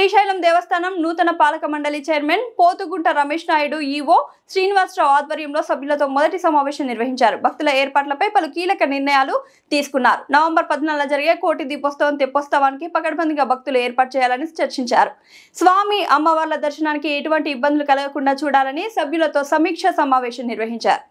శ్రీశైలం దేవస్థానం నూతన పాలక మండలి చైర్మన్ పోతుగుంట రమేష్ నాయుడు ఈవో శ్రీనివాసరావు ఆధ్వర్యంలో సభ్యులతో మొదటి సమావేశం నిర్వహించారు. భక్తుల ఏర్పాట్లపై పలు కీలక నిర్ణయాలు తీసుకున్నారు. నవంబర్ 14 జరిగే కోటి దీపోత్సవం తెప్పోత్సవానికి పకడ్బందీగా భక్తులు ఏర్పాటు చేయాలని చర్చించారు. స్వామి అమ్మవార్ల దర్శనానికి ఎటువంటి ఇబ్బందులు కలగకుండా చూడాలని సభ్యులతో సమీక్ష సమావేశం నిర్వహించారు.